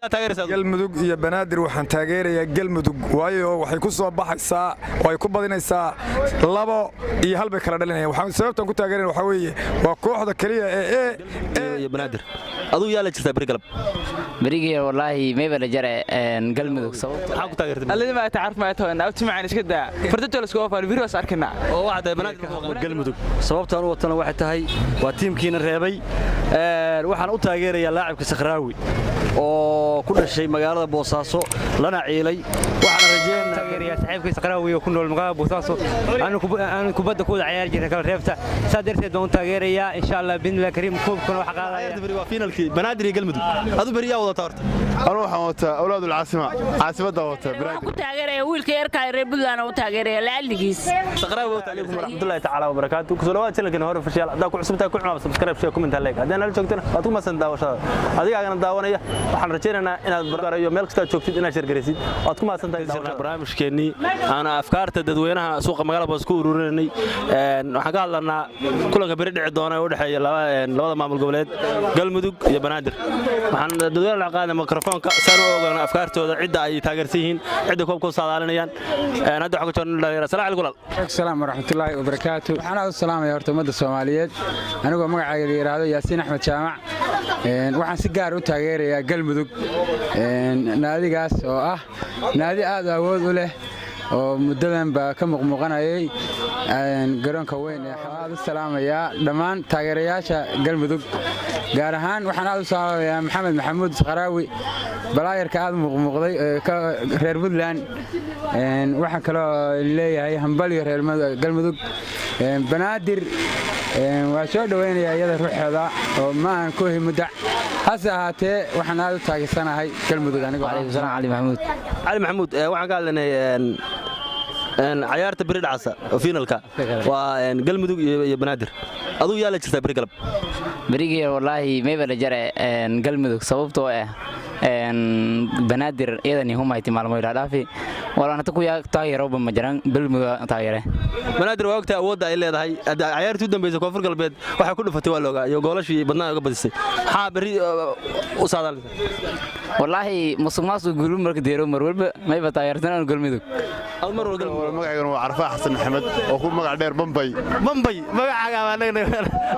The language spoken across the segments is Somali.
galmudug iyo banaadir waxaan taageerayaa galmudug waayo waxay ku soo baxaysaa oo ay ku badinaysaa 2 iyo 1 bay kala dhalinayaan waxaan sababtan ku taageerayna waxa weeye waa kooxda kaliya ee banaadir aduu yaa la jirtaa barigalab بريجي والله ما يبغى جرى قلب مذوق صوت. حاكو تاجر. اللي ما تعرف ما يتهون أو تسمع عن إيش كده فرتت ولا سكوفر الفيديو صار كنا. واحد بنات قلب مذوق. صوبته أنا وطنا واحد تهاي وتيم كين الرهبي. الواحد أو تاجر يا لاعب كسخراوي. وكل شيء مجال بوصاصو لنا عيلي. واحد رجال تاجر يا صاحب كسخراوي وكنا المجال بوصاصو. أنا كبد كود عيال جينا كل رفته. صدرت دون تاجر يا إن شاء الله بين الله كريم كوب كنا حقا. فينال بنادر قلب مذوق. هذا بريا ولا طارت. أنا وحوت أولاد العاصمة عاصمة دوتة كنت تاجري ويل كير كاير بدلنا وتاجري لعلقيس تقرأوا عليكم ورحمة الله تعالى وبركاته كسلوات لكن هو في الشارع داكو عصبتها كل عام سبسكرايب شيء كومنت عليك هذين اللي شوكتنا أتوم مثلا داوش هذه أنا داونية وحنا رجعنا إن البرجر يوم ملك شوكتي إن شركة ريسيد أتوم مثلا داوش برامج كني أنا أفكار تدوينها سوق مقالة بسكور ورني وحكى لنا كلنا بريد عدونا ودحية لا ما بالقولات قال مدوق يا بنادر وحنا دوير العقاد ميكروفون سانو أفكارته عدة أي تاجرتين عدة كوب كوب صادرين أنا أدعو حكوا شلون السلام عليكم. السلام ورحمة الله وبركاته. أنا السلام يا رتمد الصوماليات. أنا أقول معي عيلي هذا ياسين أحمد شامع. وحن سجار وتاجر يا قلب ذوق. نادي قاس نادي هذا هو له. ومدلنا بكم مغنى قرن كوين هذا السلام يا دمان تاجرياش قلب ذوق. قارهان وحنا السلام يا محمد محمود سخراوي. بلاير كهذا مغضي كرير بدلان وحنا كلا اللي هي همبلي رير قلب ذوق بنادر وشو دوين يا يد الروح هذا وما نكوه مدع هسه هاته وحنا هذا تاجر سنة هاي قلب ذوق أنا عليكم السلام علي محمود وحنا قال لنا عيارة بريد عصا وفينالكا وقلب ذوق يا بنادر أدو يا لا تشتا بريقلب بريجي والله ما يبغى جرى قلب مذوق صوبته بنادر إذا هم احتمال ما يرادفي ولا أنا تقول يا تاير أو بمجران بالمذوق تايره بنادر وقتها أود إلى هاي عيار تودن بيزك وفرق البيت وحكون فتوى لوجا يقولش بدنا قبل السي حابري وصادل والله مصماص يقولون مرك ديرو مرور ما يبغى تايرتنا نقول مذوق المر وقال مقعد عرفة حسن محمد وأخوه مقعد دير بمبي مقعد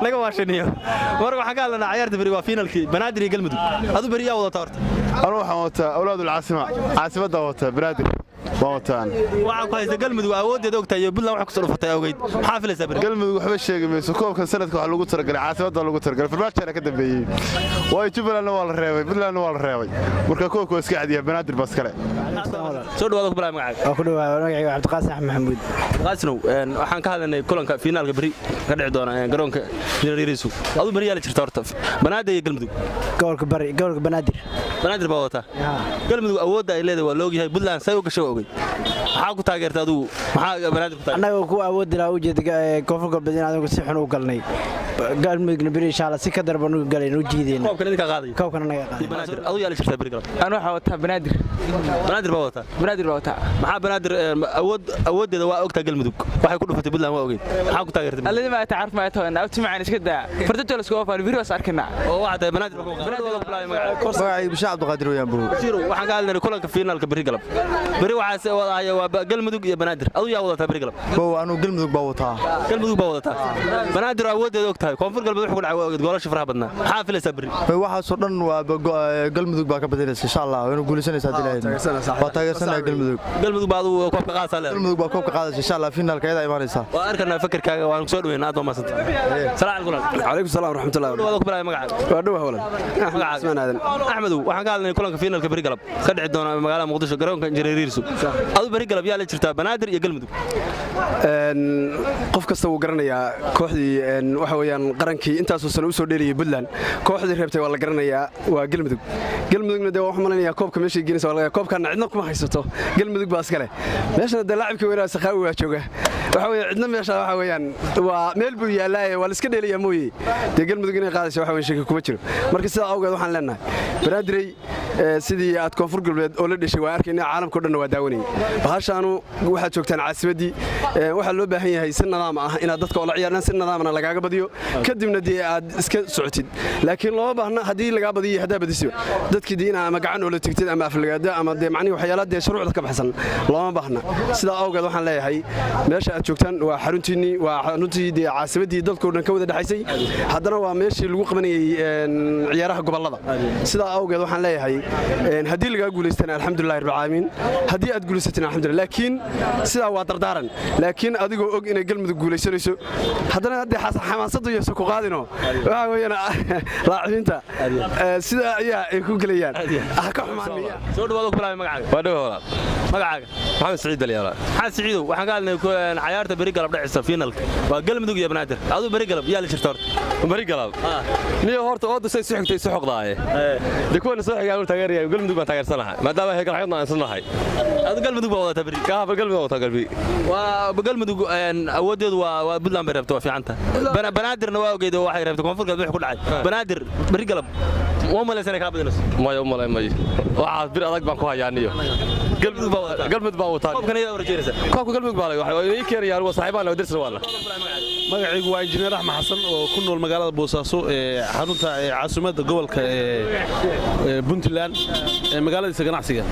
لقى واشنيه مرة حكى لنا عيار تبري وفينال بنادر يقل مذوق هذا بريا ولا طارت أنا وحوت أولاد العاصمة عاصمة دوتة بنادر بوتان waxaan ku haysta galmudug awooddeeda ogtahay Puntland wax ku soo fatay awgeed xaafil sabir galmudug waxba sheegay meesha koobka sanadka waxa lagu tiragalay caasimada lagu tiragalay farmaajada ka dambeeyay way Jubaland waa la reebay Puntland waa la reebay marka koobka iska cadiya banaadir bas kale soo dhawaad ku bilaabay magacaaga ku dhawaad magacayga Cabdiqaasim Axmed Maxamuud qaasinow waxaan ka hadlaynay kulanka finaalka bari ka dhici doona garoonka Jariirisu adu bari yaa la jirta horta banaadir iyo galmudug gobolka banaadir baa wata galmudug awoodda ay leedahay waa loo yahay Puntland say u gasho ogay maxaa ku taageertay adigu maxaa banaadir ku taageertay anaga ku awoodina u jeedga koonfur galbeed anaga si xun u galnay galmudugna bari insha Allah si ka darban u galeen u jiideen koobkan idinka qaaday koobkan anaga qaaday banaadir adu yaa la jirta bari galab أنا وحوت بنادر baa wata بنادر وتا maxaa banaadir awooddeeda waa ogtaa galmudug waxay ku dhufatay Puntland waa ogeyd maxaa ku taageertay اللي ما تعرف ما يتهون أو تسمع عن إيش كده فرتت ولا سكوفر الفيديو صار كنا. واحد بنادر magacay bisha Cabdiqaadir weeyaan buu waxaan ka hadlaynay kulanka finaalka bari galab bari waxa wadaya waa galmudug iyo banaadir adu yaa wadataa bari galab anu galmudug baa wataa banaadir awooddeeda ogtahay koonfur galbeed wuxuu ku dhacay waa goolasho faraha badnaa maxaa filaysaa bari waxaas oo dhan waa galmudug baa ka badinaysa insha Allah inuu guulaysanaysa Ilaahay waa taageersanaa galmudug baa adu koobka qaadaysa galmudug baa koobka qaadaysa insha Allah finaalka ayada imaanaysa waa arkana fakarkaaga waan soo dhaweynaa aad ma santa salaam alaykum salaam warahmatullahi wabarakatuh ku bilaabay magacaaga waa dhawaad magacaaga Axmed waxaan ka hadlaynay kulanka finaalka bari galab ka dhici doona magaalada Muqdisho garoonka Jariirisu adu bari galab yaa la jirtaa banaadir iyo galmudug qof kasta wuu garanayaa kooxdii waxa weeyaan qarankii intaas oo sano u soo dheeliyay Puntland kooxdii reebtay waa la garanayaa waa galmudugna de wax malanayaa koobka meeshii geynaysa waa laga koobkana cidna kuma haysato galmudug baa iskale meeshana de laacibkii weynaa Sakhawi waa jooga waxa weeye cidna meesha waxa weeyaan waa meel buu yaalaa waa la iska dheeliyaa mooyee de galmudug inay qaadayso waxa weeye shaki kuma jiro marka sidaa awgeed waxaan leenahay banaadirey sidii aad koonfur galbeed oo la dhashay waa arkaynaa caalamka oo dhan waa daawanayay bahashaanu waxaad joogtaan caasimadii waxaa loo baahan yahay si nidaam ah inaad dadka oo la ciyaaraan si nidaamna lagaaga badiyo kadibna dee aad iska socotid laakiin loo baahna haddii lagaa badiyo haddaa badisiba dadkii diina ama gacan oo la tegtid ama aflagaada ama dee macnihi waxyaalaha dee shuruucda ka baxsan looma baahna sidaa awgeed waxaan leeyahay meesha aad joogtaan waa xaruntiinnii waa xaruntii dee caasimaddii dalkoo dhan ka wada dhexaysay haddana waa meeshii lagu qabanayey ciyaaraha gobollada sidaa awgeed waxaan leeyahay haddii lagaa guulaystana alxamdulillahi rabbil caalamiin haddii aad guulaysatina alxamdulillah laakiin sidaa waa dardaaran laakiin adigoo og inay galmudug guulaysanayso haddana haddee xamaasaddu yaysan ku qaadino waxa weeyaan laacibiinta sidaa ayaa ay ku gelayaan ka xumaanaya soo dhawaado ku bilaabay magacaaga waa dhawaada magacaaga maxamed siciid daliyaala maxamed siciidow waxaan ka hadlaynay ciyaarta bari galab dhacaysa finalka waa galmudug iyo banaadir aduu bari galab yaa la jirta horta bari galab niyo horta oo say soo xigtay soo xoqdaaye dikuwana soo xigaa taageeraya galmudug baan taageersanahay maadaama heegal xidna aan sanahay adu galmudug baa wadata bari ka haba galmudug wata galbi waa galmudug awoodeedu waa Puntland bay rabto waa fiicanta banaadirna waa ogeedo waxay rabto koonfurka wixii ku dhacay banaadir bari galab waa maleysana ka badinayso mayo waxa bir adag baan ku hayaaniyo galmudug baa wata koobkan ayaa warjeeraysa koobka galmudug baa waxay ay keenayaan waa saaxiibaan oo dirsan wala magacaygu waa injineer axmed xasan oo ku nool magaalada boosaaso ee xarunta caasimadda gobolka Puntland ee magaaladiisa ganacsiga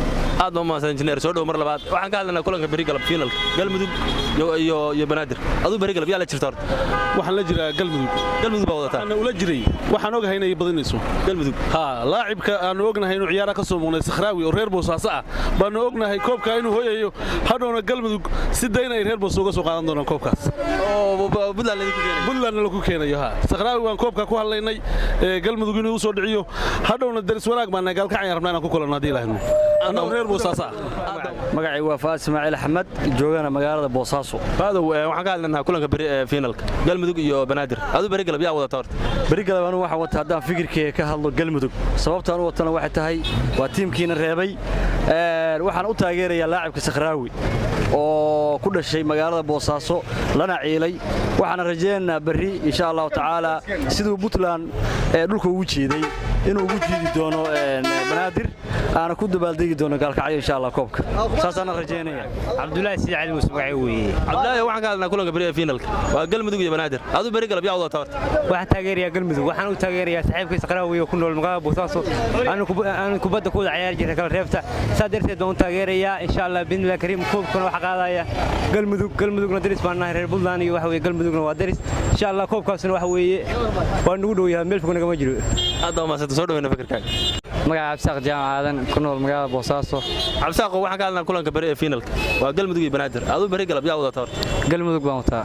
aad ma maasan injineer soo dhaw mar labaad waxaan ka hadlaynaa kulanka bari galab finalka galmudug iyo banaadir aduu bari galab yaa la jirta horta waxaan la jiraa galmudug baa wadataa ana ula jiray waxaan ogahay inay badinayso galmudug laacibka aan ognahay inuu ciyaaraha ka soo muuqday Sakhraawi oo reer Boosaaso ah baan ognahay koobka inuu hooyayo hadhoona galmudug si dayn ay reer Boosaaso uga soo qaadan doonaan koobkaas oo Puntland lagu keenayo Sakhraawi waan koobka ku hadlaynay galmudug inuu soo dhiciyo hadhoona daris wanaag baan gaalka ciyaar rabnaa inaan ku kulano hadii ilaahno ana reer Boosaaso magacaygu waa Faas Ismaaciil Axmed joogana magaalada Boosaaso baadow waxaan ka hadlaynaa kulanka bari finalka galmudug iyo banaadir aduu bari galab yaa wadataa horta bari galab anu waxaan wataa haddaan fikirkeyga ka hadlo galmudug sababta aan u watana waxay tahay waa tiimkiina reebay waxaan u taageerayaa laacibka Sakhraawi oo ku dhashay magaalada Boosaaso lana ciilay waxaan rajaynaynaa bari insha Allah taala sidoo Puntland dhulka ugu jeeday inuu ugu jeedi doono banaadir aan ku dabaaldegi doono gaalkacyo insha Allah koobka saasaan rajaynaya Cabdullaahi Sidi Cali Musbaci weeye Cabdullaahi waxaan ka hadlaynaa kulanka bari finalka waa galmudug iyo banaadir aduu bari galab yaa wadataa horta waxaan taageerayaa galmudug waxaan u taageerayaa saaxiibkay Sakhraawi oo ku nool magaalada Boosaaso aan kubadda ku ciyaar jiray kala reebta sadarteed baan u taageerayaa insha Allah binla karim koobkan waxa qaadaya galmudugna daris baan nahay reer Puntland iyo waxa weeye galmudugna waa daris insha Allah koobkaasna waxa weeye waa nagu dhow yahay meel fogna kama jiro aad ma soo dhaweena fikirkaaga magaca Absaaq Jaamacadan ku nool magaalada Boosaaso Absaaq waxaan ka hadlaynaa kulanka bari finalka waa galmudug iyo banaadir aduu bari galab yaa wadataa horta galmudug baan wataa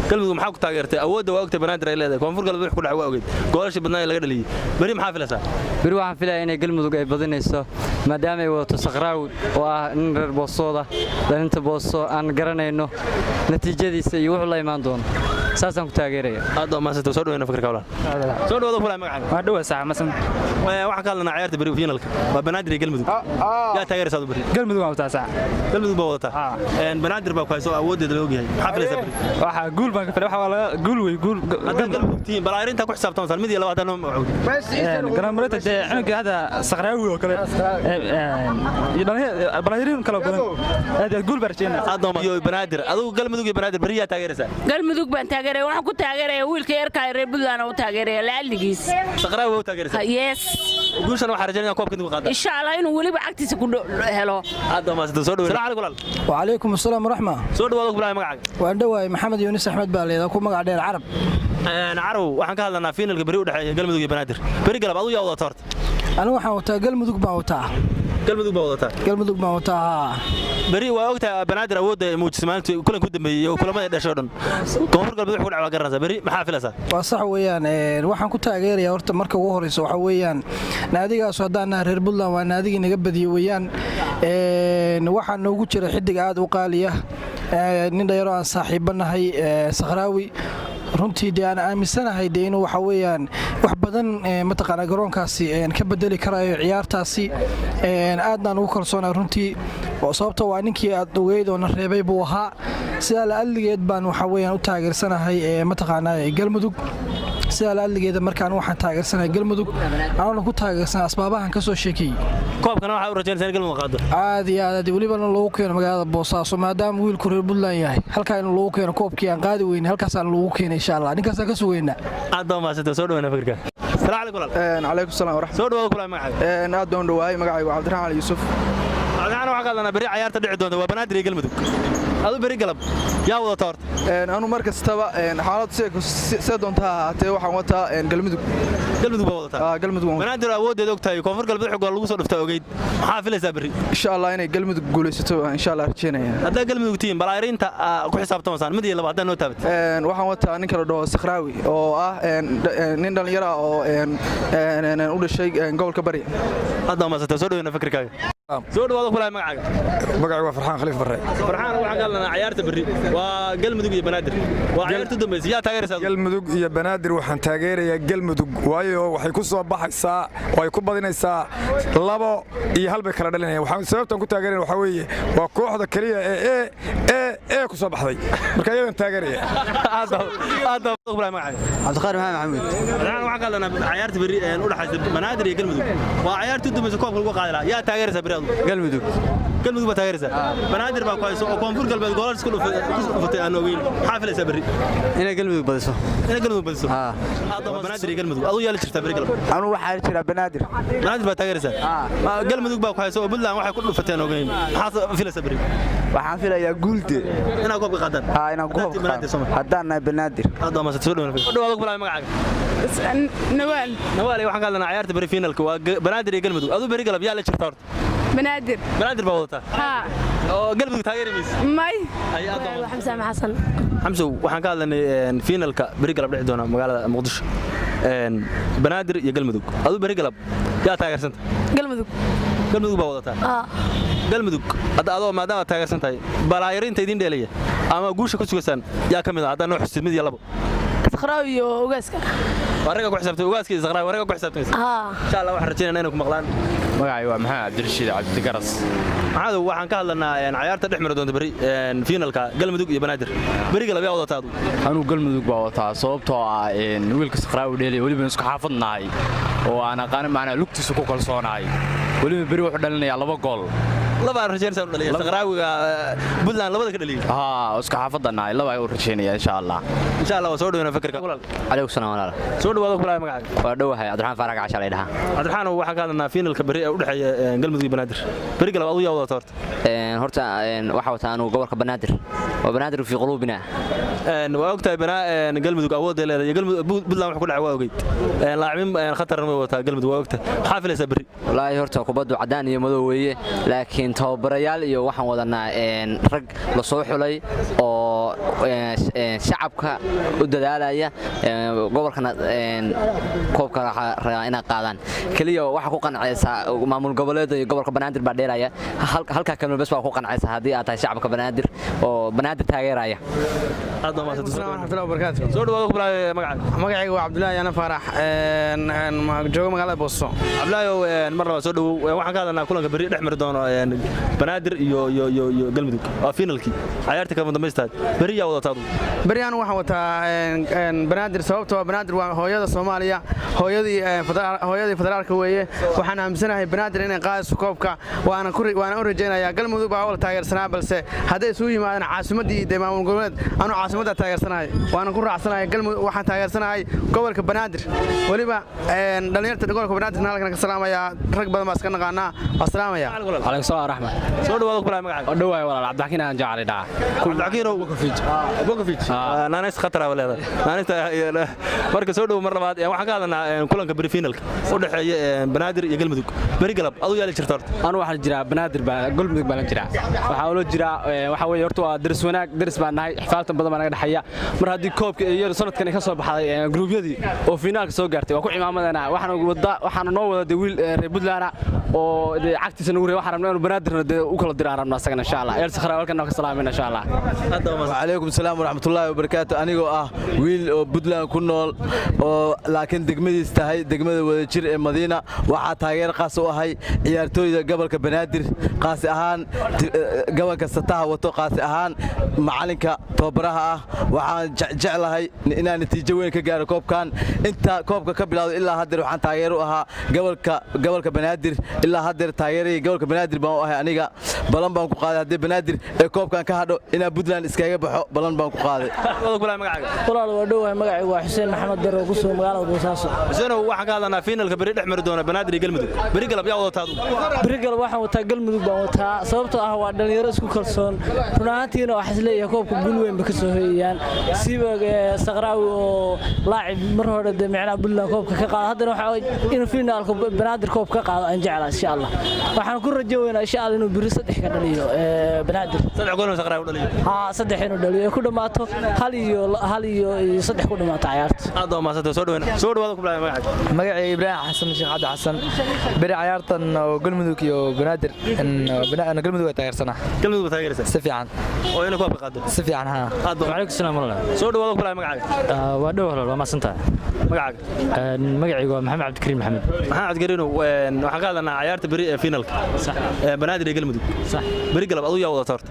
galmudug maxaa ku taageertay awoodda waa ogtay banaadir ay leedahay koonfur galab wixii ku dhacay waa ogeed goolasha badnaa laga dhaliyay bari maxaa filaysaa bari waxaan filayaa inay galmudug ay badinayso maadaama ay wadato Sakhraawi oo ah nin reer Boosooda dhalinta Booso aan garanayno natiijadiisa iyo wuxuu la imaan doono saasaan ku taageeraya aad ma soo dhaweena fikirka walaal soo dhawaado fulay magacaaga waa dhawa sax masan waxaan ka hadlaynaa ciyaarta bari finalka waa banaadir iyo galmudug yaa taageeraysaa bari galmudug waa wataa sax galmudug baa wadataa banaadir baa ku hayso awoodeeda la ogyahay maxaa filaysaa bari waxa guul baan ka filay waxa laga guul way guul galmudug tiin bal arinta ku xisaabtan mid iyo labaatan garamarada aniga hada Sakhraawi oo kale balaayirin kala badan aad guul barjeen aad iyo banaadir aduu galmudug iyo banaadir bari yaa taageeraysaa galmudug baan taageeray waxaan ku taageeray wiilka yarka reer Puntland oo taageeray laaligiis Sakhraawi oo taageeraysaa yes guushan waxa rajaynaa koobka inuu qaado insha Allah inuu waliba cagtiisa ku helo aad ma soo dhaweey salaam alaykum wa alaykum asalaam rahma soo dhawaado bilaay magacaaga waan dhawaay Maxamed Yuunus Axmed baa leeyahay ku magac dheer Carab Carab waxaan ka hadlaynaa finalka bari u dhaxeeya galmudug iyo banaadir bari galab aduu yaa wadataa horta anigu waxaan wataa galmudug baan wataa galmudug baan wataa bari waa ogtaa banaadir awoodda muujismaantu kulanka u dambeeyay oo kulamada dhashay dhan koonfur galbeed wuxuu dhacay garanaysa bari maxaa filaysaa waa sax weeyaan waxaan ku taageerayaa horta marka ugu horeyso waxa weeyaan naadigaas hadaan reer Puntland waa naadigi naga badiyo weeyaan waxaan noogu jira xidig aad u qaaliya nin dhayro aan saaxiibanahay Sakhraawi runtii aan aaminsanahay inuu waxa weeyaan wax badan mataqaana garoonkaasi ka bedeli karayo ciyaartaasi aadna ugu kalsoonaa runtii oo sababtoo waa ninkii aad ogeyd oo na reebay buu ahaa sida la aligeed baan waxa weeyaan u taageersanahay mataqaana galmudug sidaa laaligeeda markaan waxaan taageersanay galmudug anuna ku taageersanay asbaabahan ka soo sheekeeyey koobkana waxaa u rajaynaysaa galmudug qaado aad iyo aad welibana loogu keeno magaalada boosaaso maadaama wiilku reer buntland yahay halkaa in loogu keeno koobkii aan qaadi weyne halkaasaan loogu keenay insha allah ninkaasaan ka sugeynaa aad baa maasanta soo dhaweena fikirka calaykum salaam waraxmatullahi soo dhawaad kula magacaaga aad baan u dhawaayay magacaygu cabdiraxmaan ali yuusuf waxaan waxa qaadanaa bari ciyaarta dhici doonta waa banaadir iyo galmudug adu bari galab yaa wadata horta anu mar kastaba xaalad see doonta ha ahaatee waxaan wataa galmudug baa wadataa galmudug banaadir awoodeeda ogtahay koonfur galbeed xog lagu soo dhiftaa ogeyd maxaa filaysaa bari insha allah inay galmudug guulaysato insha allah rajeynaya haddaa galmudug tiim balaarinta ku xisaabtamasaan mid iyo laba haddaa noo taabat waxaan wataa ninka la dhaho sakhraawi oo ah nin dhallinyaro ah oo u dhashay gobolka bari hadda maasata soo dhaweena fikirkaaga soo dhawaado kula magacaaga magacaygu waa farxaan khaliif barre farxaan waxa qaadanaa ciyaarta bari waa galmudug iyo banaadir waa ciyaarta dambaysa yaa taageeraysaa galmudug iyo banaadir waxaan taageerayaa galmudug waayo waxay ku soo baxaysaa oo ay ku badinaysaa labo iyo hal bay kala dhalinayaan waxaan sababtan ku taageeraya waxa weeye waa kooxda kaliya ee ku soo baxday marka iyadan taageeraya aad kula magacaaga cabdiqaadir maxamed maxamuud farxaan waxa qaadanaa ciyaarta bari u dhaxaysa banaadir iyo galmudug waa ciyaarta dambaysa koobka lagu qaadi lahaa yaa taageeraysaa bari galmudug baa taageeraysaa banaadir baa ku hayso oo koonfur galbeed goolal isku dhufatay aan ogeyn maxaa filaysaa bari inay galmudug badiso banaadir iyo galmudug aduu yaali jirtaa bari galab anu waxaa jiraa banaadir baa taageeraysaa galmudug baa ku hayso oo buntland waxay ku dhufatay aan ogeyn maxaa filaysaa bari waxaan filayaa guulde inaa koobka qaadaan inaan koobka qaadaan haddaan nahay banaadir hadda ma soo dhawaado kula magacaaga nawaal waxaan qaadanaa ciyaarta bari finalka waa banaadir iyo galmudug aduu bari galab yaa la jirtaa horta banaadir baa wadataa oo galmudug taageeramaysa may xamsa xasan xamsow waxaan ka hadlanay finalka bari galab dhici doona magaalada muqdisho banaadir iyo galmudug aduu bari galab yaa taageersanta galmudug baa wadataa galmudug hadda adoo maadaama taageersan tahay balaayarinta idin dheelaya ama guusha ku sugaysaan yaa ka mid ah haddaa noo xusid mid iyo labo sakraawi iyo ogaaska waraga ku xisaabtay ogaaska iyo sakraawi waraga ku xisaabtay insha Allah waxaan rajaynaynaa inay ku maqlaan magacay waa maxamed cabdirashiid cabdi garas maxaad waxaan ka hadlanaa ciyaarta dhex mari doonta bari finalka galmudug iyo banaadir bari galab yaa wadataa anu galmudug baa wataa sababtoo ah wiilka sakraawi dheelay waliba isku xaafadnahay oo aan aqaan macna lugtiisa ku kalsoonahay waliba bari wuxuu dhalinayaa 2 gool laba rajaynaysan u dhaliyay sakraawiga buntland labada ka dhaliyay isku xaafadnahay laba ay u rajaynaya insha Allah soo dhaweena fikirka calaykum salaam walaal soo dhawaado kula magacaaga waa dhawahay cabdiraxmaan faarax cashalay dhaha cabdiraxmaan waxaan ka hadlanaa finalka bari ee u dhaxeeya galmudug iyo banaadir bari galab aduu yaa wadataa horta waxa wataa anu gobolka banaadir waa banaadir fi qulubina waa ogtahay galmudug awoodda leedahay galmudug buntland wax ku dhacay waa ogeyd laacibin khatar ma wataa galmudug waa ogtahay maxaa filaysaa bari wallaahi horta kubaddu cadaan iyo madow weeye laakiin tababarayaal iyo waxaan wadanaa rag la soo xulay oo shacabka u dadaalaya gobolkana koobka inay qaadaan kaliya waxa ku qancaysa maamul goboleed iyo gobolka banaadir baa dheelaya halka kalma bas waa ku qancaysa haddii aad tahay shacabka banaadir oo banaadir taageeraya soo dhawaado ku bilaabay magacayga waa cabdullaahi ana faarax jooga magaalada booso cabdullaahi mar laba soo dhawow waxaan ka hadlanaa kulanka bari dhex mari doono banaadir iyo galmudug waa finalkii ciyaarta kama dambaystaad bari yaa wadataa bari anu waxaan wataa banaadir sababtoo ah banaadir waa hooyada Soomaaliya hooyadii federaalka weeye waxaan aaminsanahay banaadir inay qaadayso koobka waana u rajaynayaa galmudug baa wada taageersanaa balse hadday isugu yimaadaan caasimadii maamul goboleed anu caasimadda taageersanahay waana ku raacsanahay galmudug waxaan taageersanahay gobolka banaadir waliba dhalinyarta gobolka banaadir halkan ka salaamaya rag badan baa iska naqaanaa waa salaamaya calaykum salaam raxmat soo dhawaado kula magacaaga dhawaay walaal cabdixakiin aan jacali dhaca cabdixakiin bokovic naanis khatar ah leedahay naanista marka soo dhaw mar labaad waxaan ka hadlanaa kulanka bari finalka u dhaxeeya banaadir iyo galmudug bari galab aduu yaali jirta horta anu waxaan jiraa banaadir baa galmudug baan jiraa waxa uu jiraa waxa weeye horta waa daris wanaag daris baan nahay xifaaltan badan baa naga dhaxaya mar haddii koobka iyo sanadkan ka soo baxday gruubyadii oo finaalka soo gaartay waa ku imaamadana waxaan noo wada wiil reer Puntland oo cagtiisa nagu reey waxaan rabnaa inuu banaadirna u kala diraan rabnaa asagana insha Allah yar sakhraa halkan ka salaamayna insha Allah وعليكم السلام ورحمة الله وبركاته أنيقو ويل بدلان كنول لكن دقمدي استهي دقمدي ودجير مدينة waxaa taageer qaas u ahay ciyaartooyda gobolka Banaadir qaas ahaan gobolka Sataha wato qaas ahaan macalinka tababaraha ah waxaan jeclahay inaan natiijo weyn ka gaaro koobkan inta koobka ka bilowday ilaa hadda waxaan taageer u ahaa gobolka Banaadir ilaa hadda taageeray gobolka Banaadir baan u ahay aniga balan baan ku qaaday hadii Banaadir ee koobkan ka hadho ina Puntland iskaga baxo balan baan ku qaaday walaal waa dhawahay magacaygu waa Xuseen Maxamed Daro ku soo magaalada Boosaaso Xuseen waxaan ka hadlanaa finalka bari dhex mari doona Banaadir iyo Galmudug bari galab yaa wadataa bari galab waxaan wataa Galmudug baan wataa sababtoo ah waa dhalinyaro isku kalsoon runaantiina waxa isleeyahay koobka guul weyn ba ka soo heeyaan siiba Sakraawi oo laacib mar hore micnaa Puntland koobka ka qaado haddana waxa in finalka Banaadir koobka ka qaado aan jeclaa insha Allah waxaan ku rajaynayaa insha Allah inuu bari 3 ka dhaliyo Banaadir 3 gool oo Sakraawi dhaliyo 3 inuu dhaliyo ku dhamaato hal iyo 3 ku dhamaato ciyaarta aad oo maasada soo dhawaada ku bilaabay magacayga Ibrahim Xasan Sheekh Cabdi Xasan bari ciyaartan Galmudug iyo Banaadir ana Galmudug ay taageersanaa Galmudug taageersan si fiican oo inuu koobka qaado si fiican ha waalaikum salaam walaal soo dhawaada ku bilaabay magacaaga waa dhaw walaal waa maasantaa magacaaga magacaygu waa Maxamed Cabdikariim Maxamed Cabdikariim waxaan ka hadlanaa ciyaarta bari ee finalka sax Banaadir iyo Galmudug sax bari galab aduu yaa wada toorta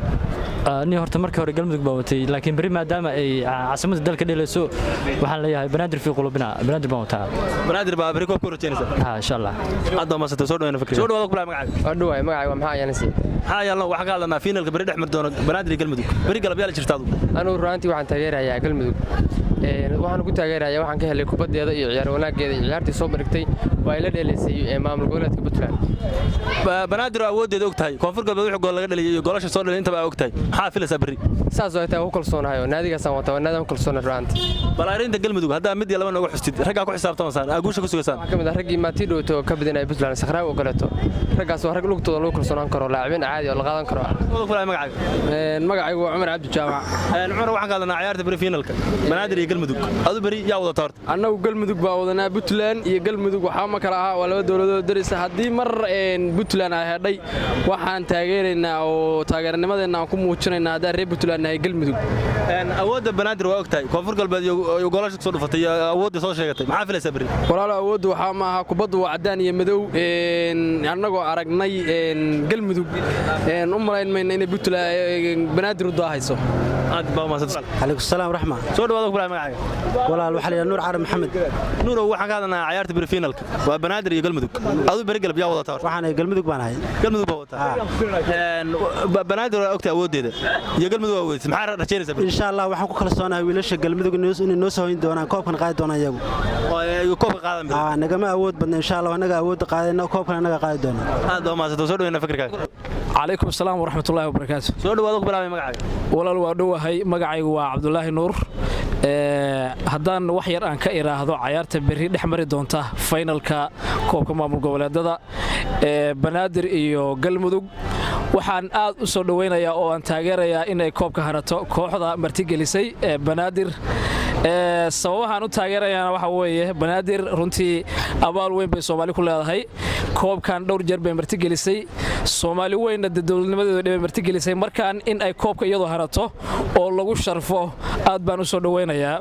ni horta markii hore Galmudug baa watay laakiin bari maadaama ay caasimada dalka dheelayso waxaan leeyahay Banaadir fi qulubina Banaadir baan wataa Banaadir baa bari koobka rajeynaysa ha insha Allah aad ma sato soo dhawaana fikir soo dhawaada ku bilaabay magacaaga waa dhawaay magacaygu maxaa yaanasi yaalno waxaan ka hadlanaa finalka bari dhex mar doona Banaadir iyo Galmudug bari galab yaa la jirtaadu anigu runtii waxaan taageerayaa Galmudug waxaan ku taageerayaa waxaan ka helay kubadeeda iyo ciyaar wanaageeda iyo ciyaartii soo marigtay waa ila dheelaysay maamul goboleedka Puntland Banaadir awoodeeda og tahay koonfur galbeed wuxuu gool laga dhaliyay iyo goolasha soo dhalay intaba og tahay maxaa filaysaa bari saas oo taa u kalsoonahay naadigaas aan wataa naadiga ku kalsoonay runtii balaarinta Galmudug hadda mid iyo laba nooga xustid ragga ku xisaabtamaan aguusha ku sugasaan kamid raggii maati dhooto ka badinay Puntland Sakraawi oo kaleeto raggaas waa rag lugtooda loo kalsoonaan karo laacibin caadi oo la qaadan karo magacaygu waa Cumar Cabdi Jaamac Cumar waxaan ka hadlanaa ciyaarta bari finalka Banaadir iyo Galmudug adu bari yaa wada toorta annagu Galmudug baa wadanaa Puntland iyo Galmudug waxa ma kala aha waa laba dawladood daris hadii mar Puntland ay hadhay waxaan taageeraynaa oo taageernimadeena aan ku muujinaynaa hadaa reer Puntland ay Galmudug awoodda Banaadir waa ogtahay koonfur galbeed iyo goolasha soo dhufatay awoodda soo sheegatay maxaa filaysaa bari walaal awooddu waxa ma aha kubaddu waa cadaan iyo madow annagoo aragnay Galmudug u malaynayna inay Puntland Banaadir u daahayso aad baa maasad alaykum salaam raxma soo dhawaada ku bilaabay magacaaga walaal waxa la Nuur Carab Maxamed Nuur waxaan ka hadlanaa ciyaarta bari finalka waa Banaadir iyo Galmudug adu bari galab yaa wada toor waxaan ay Galmudug baan ahay Galmudug baa wata Banaadir waa ogtahay awoodeeda iyo Galmudug waa awoodis maxaa rajeynaysaa insha Allah waxaan ku kalsoonahay wiilasha Galmudug inay noo soo hoyn doonaan koobkan qaadi doonaan iyagu oo koobka qaadan nagama awood badna insha Allah anaga awood qaadayna koobkan anaga qaadi doonaan aad oo maasad soo dhaweena fikirkaaga عليكم السلام ورحمة الله وبركاته soo dhawaada ku bilaabay magacaaga walaal waa dhawahay magacaygu waa Cabdullaahi Nuur haddaan wax yar aan ka iraahdo ciyaarta bari dhex mari doonta finalka koobka maamul goboleedada Banaadir iyo Galmudug waxaan aad u soo dhaweynayaa oo aan taageerayaa inay koobka harato kooxda martigelisay Banaadir sababahan u taageerayana waxa weeye Banaadir runtii abaal weyn bay Soomaali ku leedahay koobkan dhowr jeer bay martigelisay Soomaali weyn dawladnimadeedu dhibay martigelisay markaan in ay koobka iyadoo harato oo lagu sharfo aad baan u soo dhaweynayaa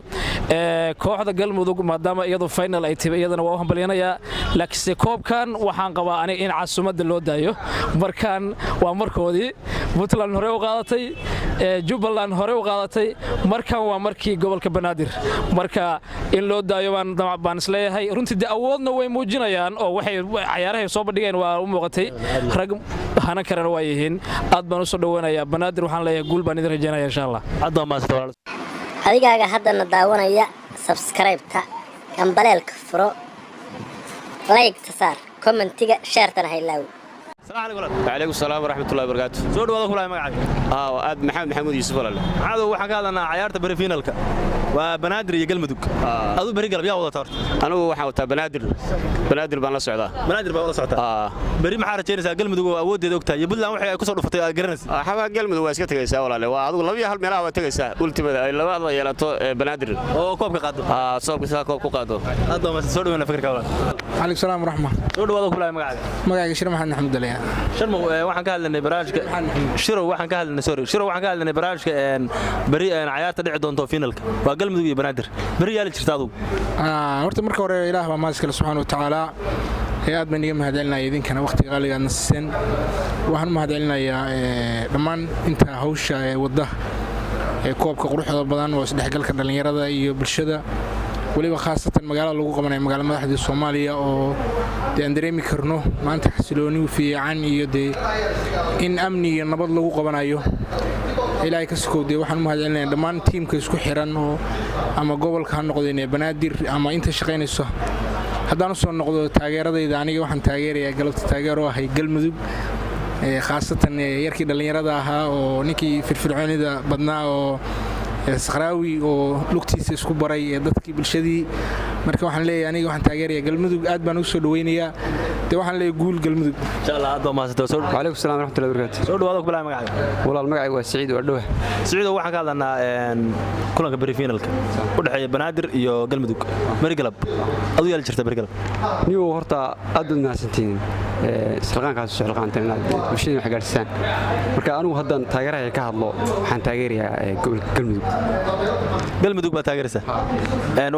kooxda Galmudug maadaama iyadoo final ay tibay iyadana waa hambalyeynaya laakiin koobkan waxaan qabaa aniga in caasimada loo daayo markaan waa markoodii Puntland hore u qaadatay Jubbaland hore u qaadatay markaan waa markii gobolka Banaadir marka in loo daayo baan isleeyahay runtii awoodna way muujinayaan oo waxay ciyaaraha soo bandhigeen waa u muuqatay rag hana karana waa yihiin aad baan u soo dhaweynayaa Banaadir waxaan leeyahay guul baan idin rajeynayaa insha Allah aad ma soo adigaaga haddana daawanaya subscribe-ta gambaleelka furo like-ta saar commentiga share-tana haylaaw عليكم السلام ورحمة الله وبركاته. سود وضع كلها معك. أد محمد يوسف ولا لا. هذا هو حكى لنا عيارة بري فينالك وبنادر يقل مدوك. هذا بري قلب يا وضع تار. أنا هو حاوت بنادر بان صعدا. بنادر بان صعدا. بري محارة شيء قل مدوك أود يدوكتا يبل لهم حي كسر فتى جرنس. حما قل مدوك واسكت جيسا ولا لا. وهذا لو يهل ملاها وتجيسا قلت بدا إلا هذا يلا بنادر. أو كوب قادو. صوب كوب قادو. هذا ما سود من فكرة كولا. calaykum salaam waraxma soo dhawaada kulaa magacaaga magacayga shir maxamed maxamed daliya sharmo waxaan ka hadlaynay barnaamijka shiro waxaan ka hadlaynay barnaamijka bari ciyaarta dhici doonto finalka waa galmudug iyo banaadir bari yaali jirta adigu horta marka hore ilaah baa maas kale subxaanahu wa tacaala aad baan iga mahadcelinayaa idinkana waqtiga qaaliga aadna siiseen waxaan u mahadcelinayaa dhammaan inta hawsha wadda koobka quruxda badan oo isdhexgalka dhallinyarada iyo bulshada waliba khaasatan magaalada lagu qabanayo magaala madaxda Soomaaliya oo aan dareemi karno maanta xasilooni fiican iyo in amni iyo nabad lagu qabanayo ilaahay ka sokowday waxaan u mahadcelinayaa dhammaan tiimka isku xiran oo ama gobolka ha noqdeen banaadir ama inta shaqeynayso haddaan soo noqdo taageeradayda aniga waxaan taageerayaa galabta taageero ahay galmudug khaasatan yarkii dhalinyarada ahaa oo ninkii firfircoonida badnaa oo Sakraawi oo lugtiisa isku baray dadkii bulshadii marka waxaan leeyahay aniga waxaan taageerayaa galmudug aad baan u soo dhaweynayaa waxaan leeyahay guul galmudug insha Allah aad ma soo waalaikum salaam warahmatullahi wabarakatuh soo dhawaada kulaa magacaaga walaal magacaygu waa Saciid oo dhaw Saciid waxaan ka hadlanaa kulanka bari finalka u dhaxeeya banaadir iyo galmudug bari galab adu yaal jirta bari galab niyo horta aad u naasantiin isqaankaas soo xilqaanteen inaad bulshada wax gaarsiisaan marka anigu haddaan taageerahay ka hadlo waxaan taageerayaa galmudug baa taageeraysa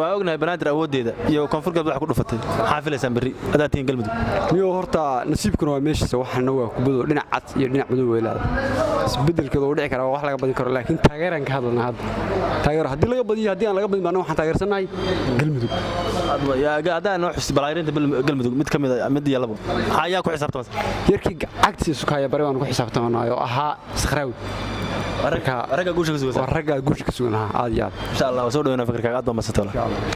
waa ognahay banaadir awoodeeda iyo koonfur galbeed wax ku dhufatay maxaa filaysaan bari adaatiin galmudug niyo horta nasiibkuna waa meeshiisa waxana waa kubado dhinac cad iyo dhinac madow weelaada isbedelkeeda uu dhici karaa wax laga badin karo laakiin taageeraan ka hadlana hadda taageero haddii laga badiyo haddii aan laga badin baan waxaan taageersanahay galmudug haddaan wax balaarinta galmudug mid kamid mid iyo labo ayaa ku xisaabtamaysa yarkii cagtiisa sukaya bari baan ku xisaabtamanayo ahaa Sakraawi ragga guusha ka sugan ragga guusha ka sugan aad iyo aad insha Allah soo dhaweena fikirkaaga aad baa maasatay